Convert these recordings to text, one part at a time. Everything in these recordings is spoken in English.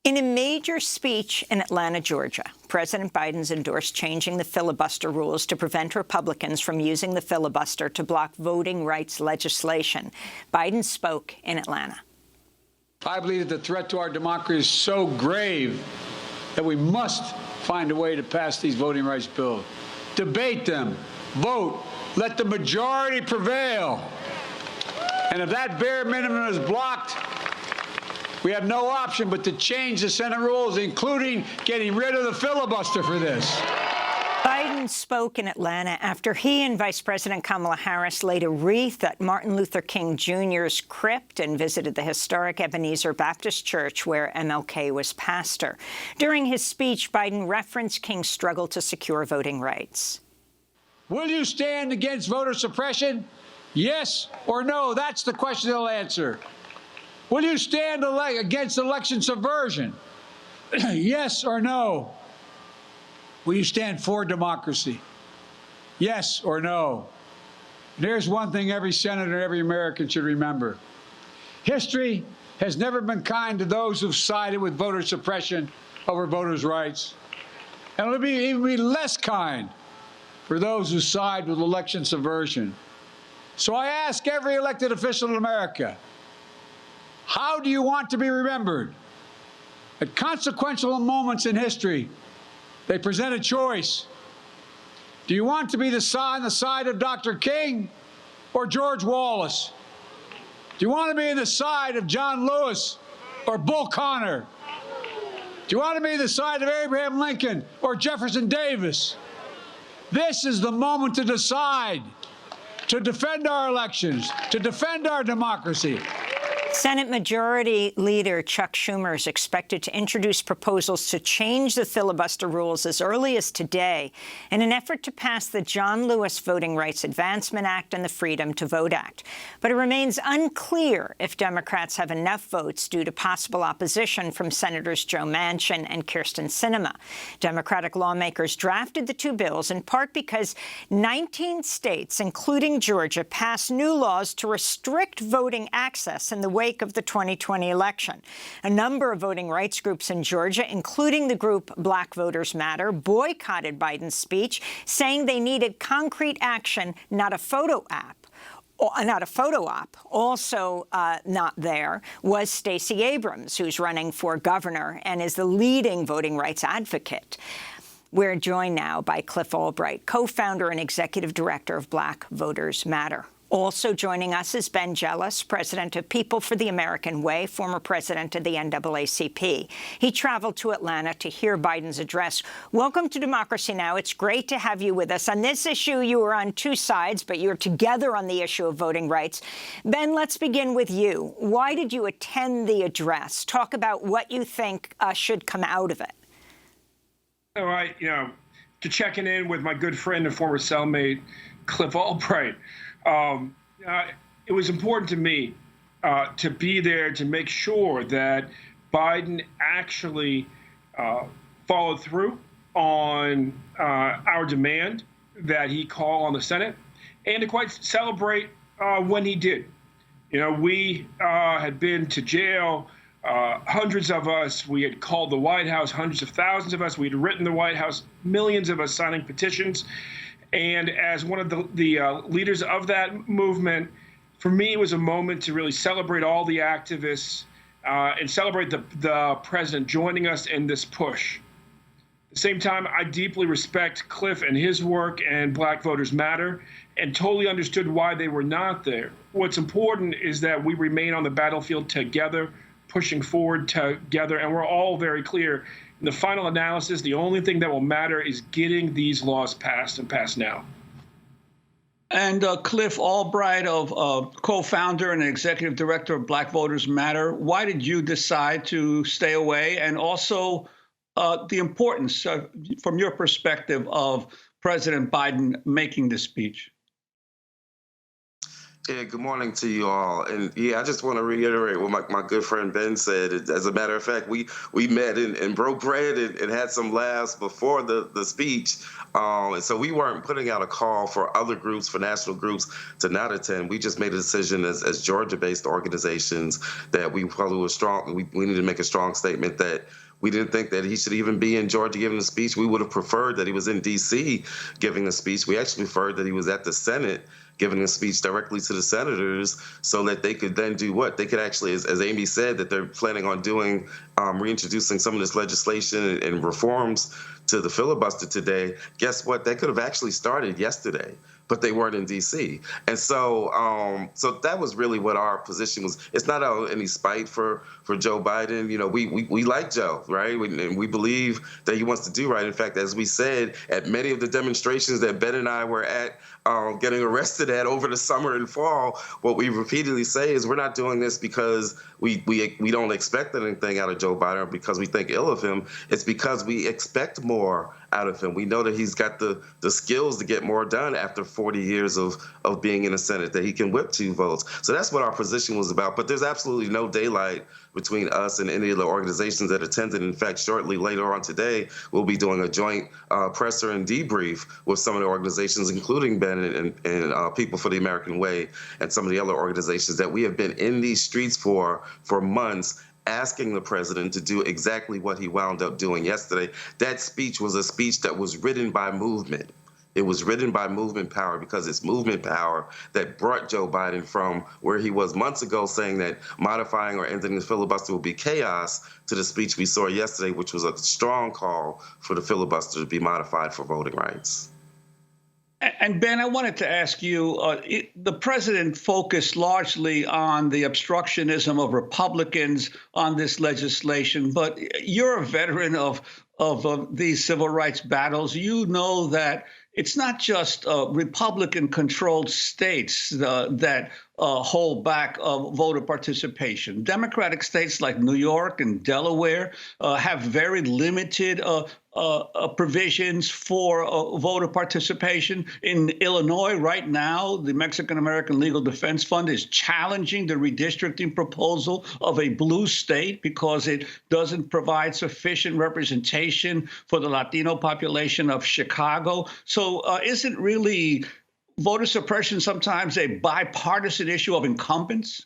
In a major speech in Atlanta, Georgia, President Biden's endorsed changing the filibuster rules to prevent Republicans from using the filibuster to block voting rights legislation. Biden spoke in Atlanta. I believe that the threat to our democracy is so grave that we must find a way to pass these voting rights bills. Debate them, vote, let the majority prevail. And if that bare minimum is blocked, we have no option but to change the Senate rules, including getting rid of the filibuster for this. Biden spoke in Atlanta after he and Vice President Kamala Harris laid a wreath at Martin Luther King Jr.'s crypt and visited the historic Ebenezer Baptist Church where MLK was pastor. During his speech, Biden referenced King's struggle to secure voting rights. Will you stand against voter suppression? Yes or no? That's the question they'll answer. Will you stand against election subversion? Yes or no? Will you stand for democracy? Yes or no? And here's one thing every senator, every American should remember. History has never been kind to those who've sided with voter suppression over voters' rights. And it'll even be less kind for those who side with election subversion. So I ask every elected official in America, how do you want to be remembered? At consequential moments in history, they present a choice. Do you want to be on the side of Dr. King or George Wallace? Do you want to be on the side of John Lewis or Bull Connor? Do you want to be on the side of Abraham Lincoln or Jefferson Davis? This is the moment to decide, to defend our elections, to defend our democracy. Senate Majority Leader Chuck Schumer is expected to introduce proposals to change the filibuster rules as early as today in an effort to pass the John Lewis Voting Rights Advancement Act and the Freedom to Vote Act. But it remains unclear if Democrats have enough votes due to possible opposition from Senators Joe Manchin and Kyrsten Sinema. Democratic lawmakers drafted the two bills in part because 19 states, including Georgia, passed new laws to restrict voting access in the wake of the 2020 election. A number of voting rights groups in Georgia, including the group Black Voters Matter, boycotted Biden's speech, saying they needed concrete action, not a photo op. Also not there was Stacey Abrams, who's running for governor and is the leading voting rights advocate. We're joined now by Cliff Albright, co-founder and executive director of Black Voters Matter. Also joining us is Ben Jealous, president of People for the American Way, former president of the NAACP. He traveled to Atlanta to hear Biden's address. Welcome to Democracy Now! It's great to have you with us. On this issue, you were on two sides, but you're together on the issue of voting rights. Ben, let's begin with you. Why did you attend the address? Talk about what you think should come out of it. All right, to checking in with my good friend and former cellmate, Cliff Albright. It was important to me to be there to make sure that Biden actually followed through on our demand that he call on the Senate and to quite celebrate when he did. We had been to jail, hundreds of us. We had called the White House, hundreds of thousands of us. We had written the White House, millions of us signing petitions. And as one of the leaders of that movement, for me, it was a moment to really celebrate all the activists and celebrate the president joining us in this push. At the same time, I deeply respect Cliff and his work and Black Voters Matter and totally understood why they were not there. What's important is that we remain on the battlefield together, pushing forward together, and we're all very clear. In the final analysis, the only thing that will matter is getting these laws passed and passed now. And Cliff Albright, of co-founder and executive director of Black Voters Matter, why did you decide to stay away? And also the importance, from your perspective, of President Biden making this speech? Yeah, good morning to you all. And yeah, I just want to reiterate what my good friend Ben said. As a matter of fact, we met and broke bread and had some laughs before the speech. And so we weren't putting out a call for other groups, for national groups to not attend. We just made a decision as Georgia-based organizations that we probably were strong. We need to make a strong statement that we didn't think that he should even be in Georgia giving a speech. We would have preferred that he was in D.C. giving a speech. We actually preferred that he was at the Senate giving a speech directly to the senators so that they could then do what? They could actually, as Amy said, that they're planning on doing, reintroducing some of this legislation and reforms to the filibuster today. Guess what? They could have actually started yesterday, but they weren't in D.C. And so so that was really what our position was. It's not any spite for Joe Biden. You know, we like Joe, right? And we believe that he wants to do right. In fact, as we said, at many of the demonstrations that Ben and I were at, getting arrested at over the summer and fall, what we repeatedly say is we're not doing this because we don't expect anything out of Joe Biden or because we think ill of him. It's because we expect more out of him. We know that he's got the skills to get more done after 40 years of being in the Senate, that he can whip 2 votes. So that's what our position was about. But there's absolutely no daylight between us and any of the organizations that attended. In fact, shortly later on today, we'll be doing a joint presser and debrief with some of the organizations, including Ben and People for the American Way and some of the other organizations that we have been in these streets for months, asking the president to do exactly what he wound up doing yesterday. That speech was a speech that was written by movement. It was written by movement power because it's movement power that brought Joe Biden from where he was months ago saying that modifying or ending the filibuster would be chaos to the speech we saw yesterday, which was a strong call for the filibuster to be modified for voting rights. And Ben, I wanted to ask you, the president focused largely on the obstructionism of Republicans on this legislation, but you're a veteran of these civil rights battles. You know that it's not just Republican-controlled states that hold back voter participation. Democratic states like New York and Delaware have very limited provisions for voter participation. In Illinois right now, the Mexican-American Legal Defense Fund is challenging the redistricting proposal of a blue state because it doesn't provide sufficient representation for the Latino population of Chicago. So isn't really voter suppression sometimes a bipartisan issue of incumbents?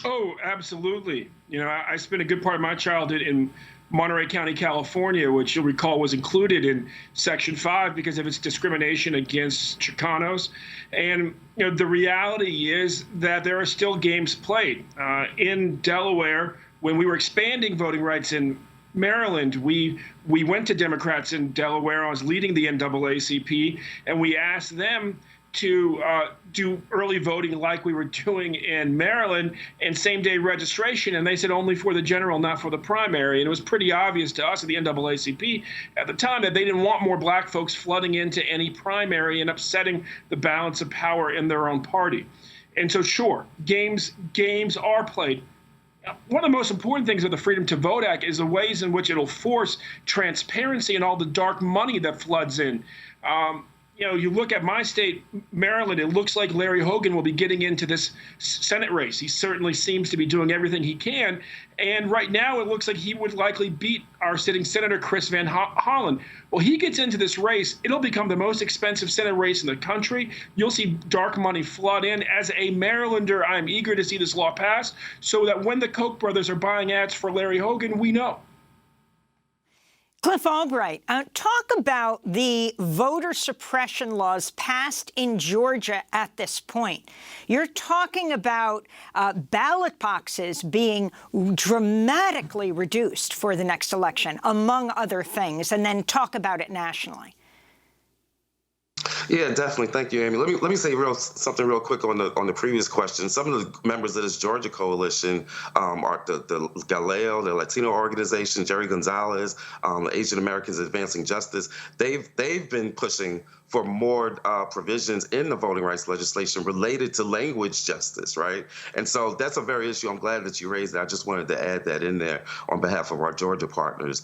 Oh, absolutely. You know, I spent a good part of my childhood in Monterey County, California, which you'll recall was included in Section 5 because of its discrimination against Chicanos. And, you know, the reality is that there are still games played. In Delaware, when we were expanding voting rights in Maryland, we went to Democrats in Delaware. I was leading the NAACP, and we asked them to do early voting like we were doing in Maryland and same-day registration, and they said only for the general, not for the primary. And it was pretty obvious to us at the NAACP at the time that they didn't want more black folks flooding into any primary and upsetting the balance of power in their own party. And so, sure, games are played. One of the most important things of the Freedom to Vote Act is the ways in which it'll force transparency and all the dark money that floods in. You know, you look at my state, Maryland, it looks like Larry Hogan will be getting into this Senate race. He certainly seems to be doing everything he can. And right now, it looks like he would likely beat our sitting Senator Chris Van Hollen. Well, he gets into this race, it'll become the most expensive Senate race in the country. You'll see dark money flood in. As a Marylander, I'm eager to see this law passed so that when the Koch brothers are buying ads for Larry Hogan, we know. Cliff Albright, talk about the voter suppression laws passed in Georgia at this point. You're talking about ballot boxes being dramatically reduced for the next election, among other things, and then talk about it nationally. Yeah, definitely. Thank you, Amy. Let me say something real quick on the previous question. Some of the members of this Georgia coalition are the Galileo, the Latino organization, Jerry Gonzalez, the Asian Americans Advancing Justice. They've been pushing for more provisions in the voting rights legislation related to language justice, right? And so that's a very issue. I'm glad that you raised that. I just wanted to add that in there on behalf of our Georgia partners.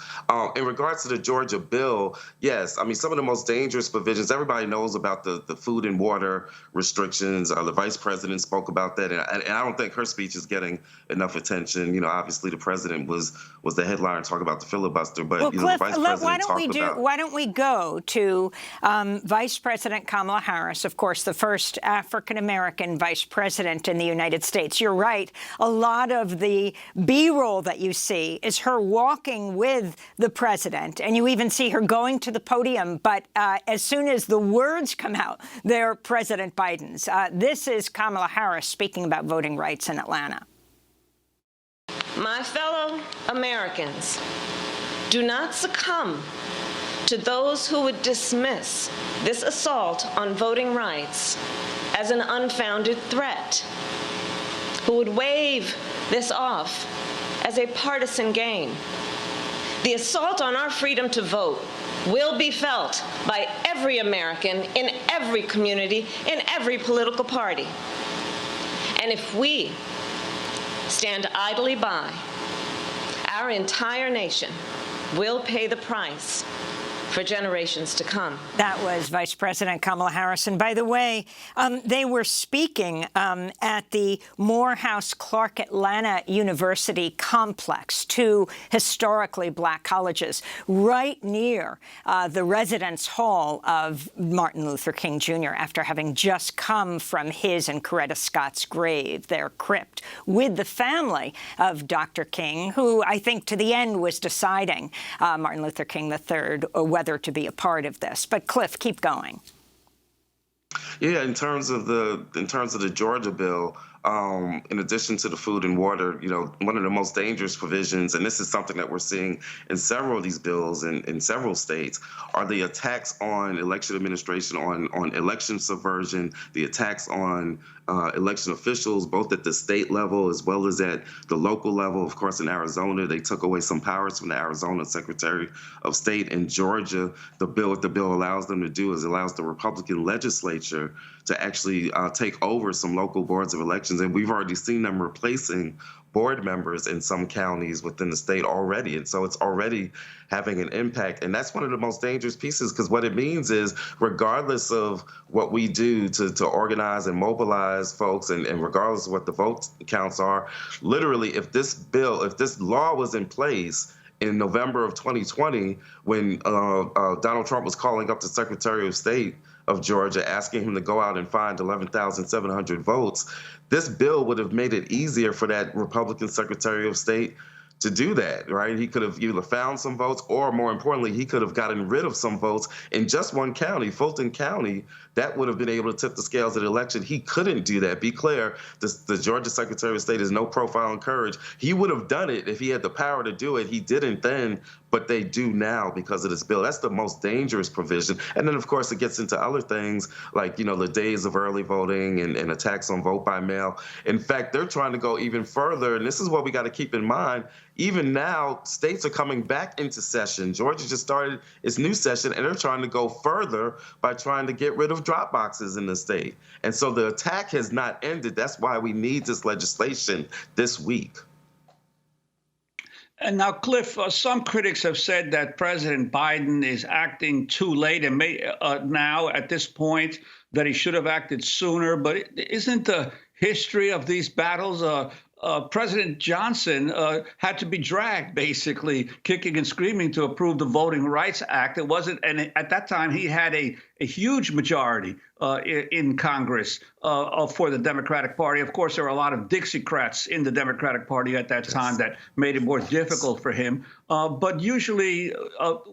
In regards to the Georgia bill, yes, I mean, some of the most dangerous provisions, everybody knows about the food and water restrictions. The vice president spoke about that, and I don't think her speech is getting enough attention. You know, obviously the president was the headliner talking about the filibuster, but well, you know, Cliff, the vice president why don't we go to Vice President Kamala Harris, of course, the first African-American vice president in the United States. You're right. A lot of the B-roll that you see is her walking with the president, and you even see her going to the podium. But as soon as the words come out, they're President Biden's. This is Kamala Harris speaking about voting rights in Atlanta. My fellow Americans, do not succumb to those who would dismiss this assault on voting rights as an unfounded threat, who would wave this off as a partisan game. The assault on our freedom to vote will be felt by every American in every community, in every political party. And if we stand idly by, our entire nation will pay the price for generations to come. That was Vice President Kamala Harris. And by the way, they were speaking at the Morehouse Clark Atlanta University complex, two historically black colleges, right near the residence hall of Martin Luther King Jr., after having just come from his and Coretta Scott's grave, their crypt, with the family of Dr. King, who I think to the end was deciding, Martin Luther King III, whether to be a part of this. But Cliff, keep going. Yeah, in terms of the Georgia bill, in addition to the food and water, you know, one of the most dangerous provisions, and this is something that we're seeing in several of these bills in several states, are the attacks on election administration, on election subversion, the attacks on election officials, both at the state level as well as at the local level. Of course, in Arizona, they took away some powers from the Arizona Secretary of State. In Georgia, what the bill allows them to do is allows the Republican legislature to actually take over some local boards of elections. And we've already seen them replacing board members in some counties within the state already. And so it's already having an impact. And that's one of the most dangerous pieces, because what it means is, regardless of what we do to organize and mobilize folks, and regardless of what the vote counts are, literally, if this law was in place in November of 2020, when Donald Trump was calling up the Secretary of State of Georgia, asking him to go out and find 11,700 votes, this bill would have made it easier for that Republican Secretary of State to do that, right? He could have either found some votes, or more importantly, he could have gotten rid of some votes in just one county, Fulton County. That would have been able to tip the scales of the election. He couldn't do that. Be clear, the Georgia Secretary of State is no profile in courage. He would have done it if he had the power to do it. He didn't then, but they do now because of this bill. That's the most dangerous provision. And then, of course, it gets into other things like, you know, the days of early voting and attacks on vote by mail. In fact, they're trying to go even further, and this is what we got to keep in mind. Even now, states are coming back into session. Georgia just started its new session, and they're trying to go further by trying to get rid of drop boxes in the state. And so the attack has not ended. That's why we need this legislation this week. And now, Cliff, some critics have said that President Biden is acting too late, and now at this point that he should have acted sooner. But isn't the history of these battles President Johnson had to be dragged, basically, kicking and screaming to approve the Voting Rights Act. It wasn't, and at that time, he had a huge majority in Congress for the Democratic Party. Of course, there were a lot of Dixiecrats in the Democratic Party at that time that made it more difficult for him. But usually,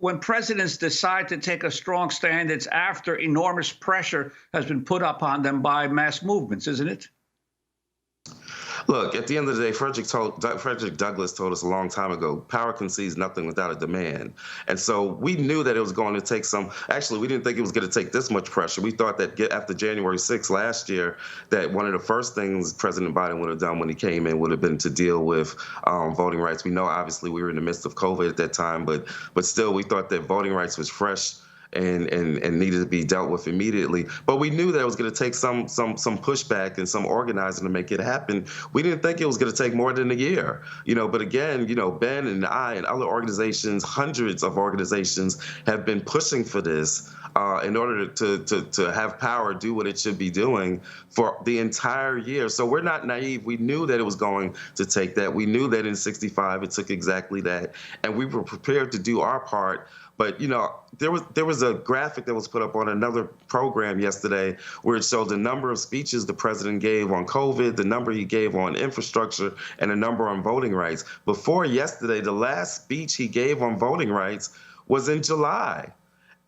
when presidents decide to take a strong stand, it's after enormous pressure has been put upon them by mass movements, isn't it? Look, at the end of the day, Frederick Douglass told us a long time ago, power concedes nothing without a demand. And so we knew that it was going to take actually, we didn't think it was going to take this much pressure. We thought that after January 6th last year, that one of the first things President Biden would have done when he came in would have been to deal with voting rights. We know, obviously, we were in the midst of COVID at that time, but still, we thought that voting rights was fresh and needed to be dealt with immediately. But we knew that it was going to take some pushback and some organizing to make it happen. We didn't think it was going to take more than a year, But again, Ben and I and other organizations, hundreds of organizations, have been pushing for this in order to have power do what it should be doing for the entire year. So we're not naive. We knew that it was going to take that. We knew that in 65 it took exactly that, and we were prepared to do our part. But there was a graphic that was put up on another program yesterday where it showed the number of speeches the president gave on COVID, the number he gave on infrastructure, and a number on voting rights. Before yesterday, the last speech he gave on voting rights was in July.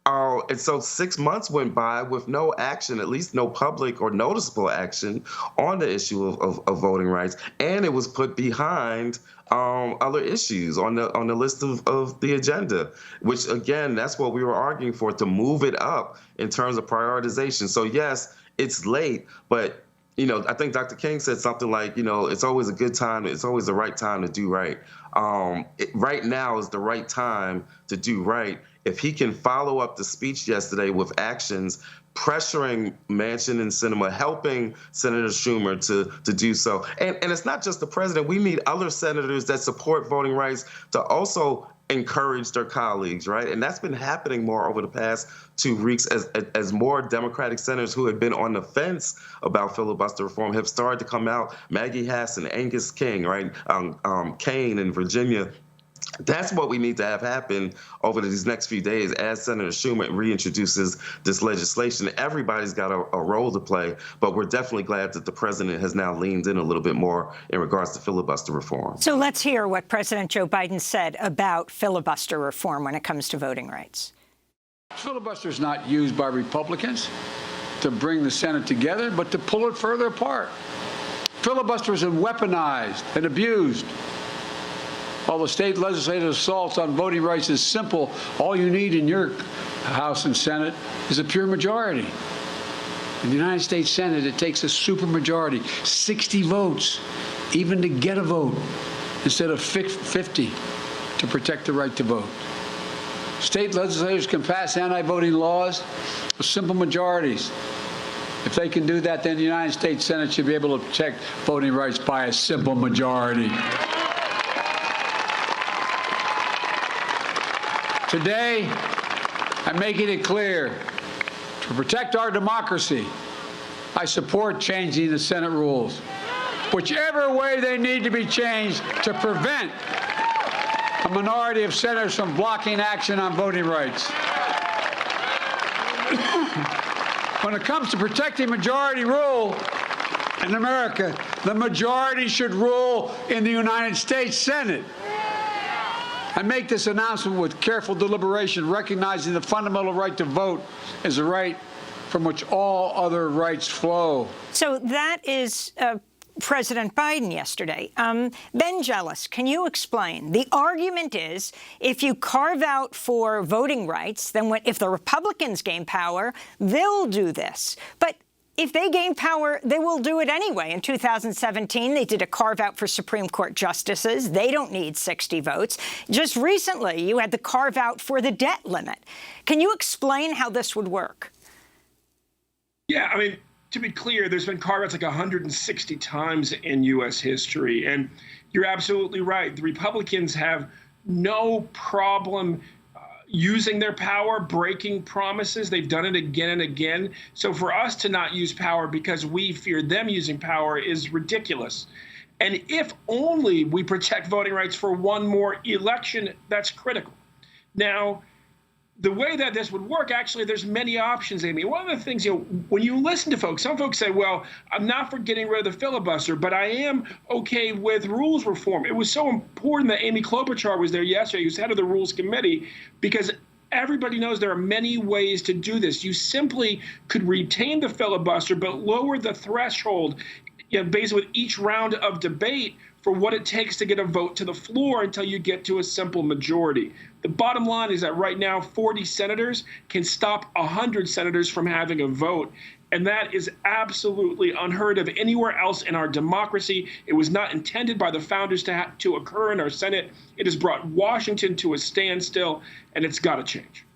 And so 6 months went by with no action, at least no public or noticeable action on the issue of voting rights, and it was put behind other issues on the list of the agenda, which again, that's what we were arguing for, to move it up in terms of prioritization. So yes, it's late, but I think Dr. King said something like, it's always a good time, it's always the right time to do right. Right now is the right time to do right. If he can follow up the speech yesterday with actions, pressuring Manchin and Sinema, helping Senator Schumer to do so. And it's not just the president. We need other senators that support voting rights to also encourage their colleagues, right? And that's been happening more over the past 2 weeks as more Democratic senators who had been on the fence about filibuster reform have started to come out. Maggie Hassan, Angus King, right? Kane in Virginia. That's what we need to have happen over these next few days as Senator Schumer reintroduces this legislation. Everybody's got a role to play, but we're definitely glad that the president has now leaned in a little bit more in regards to filibuster reform. So let's hear what President Joe Biden said about filibuster reform when it comes to voting rights. Filibuster is not used by Republicans to bring the Senate together, but to pull it further apart. Filibuster is weaponized and abused. While the state legislative assaults on voting rights is simple, all you need in your House and Senate is a pure majority. In the United States Senate, it takes a supermajority, 60 votes, even to get a vote, instead of 50 to protect the right to vote. State legislators can pass anti-voting laws with simple majorities. If they can do that, then the United States Senate should be able to protect voting rights by a simple majority. Today, I'm making it clear, to protect our democracy, I support changing the Senate rules, whichever way they need to be changed to prevent a minority of senators from blocking action on voting rights. When it comes to protecting majority rule in America, the majority should rule in the United States Senate. I make this announcement with careful deliberation, recognizing the fundamental right to vote is a right from which all other rights flow. So that is President Biden yesterday. Ben Jealous, can you explain? The argument is if you carve out for voting rights, then if the Republicans gain power, they'll do this. But if they gain power, they will do it anyway. In 2017, they did a carve-out for Supreme Court justices. They don't need 60 votes. Just recently, you had the carve-out for the debt limit. Can you explain how this would work? Yeah, I mean, to be clear, there's been carve-outs like 160 times in U.S. history. And you're absolutely right. The Republicans have no problem using their power, breaking promises. They've done it again and again. So for us to not use power because we fear them using power is ridiculous. And if only we protect voting rights for one more election, that's critical. Now, the way that this would work, actually, there's many options, Amy. One of the things, when you listen to folks, some folks say, well, I'm not for getting rid of the filibuster, but I am okay with rules reform. It was so important that Amy Klobuchar was there yesterday, who's head of the Rules Committee, because everybody knows there are many ways to do this. You simply could retain the filibuster, but lower the threshold, basically with each round of debate for what it takes to get a vote to the floor until you get to a simple majority. The bottom line is that right now, 40 senators can stop 100 senators from having a vote. And that is absolutely unheard of anywhere else in our democracy. It was not intended by the founders to occur in our Senate. It has brought Washington to a standstill, and it's got to change.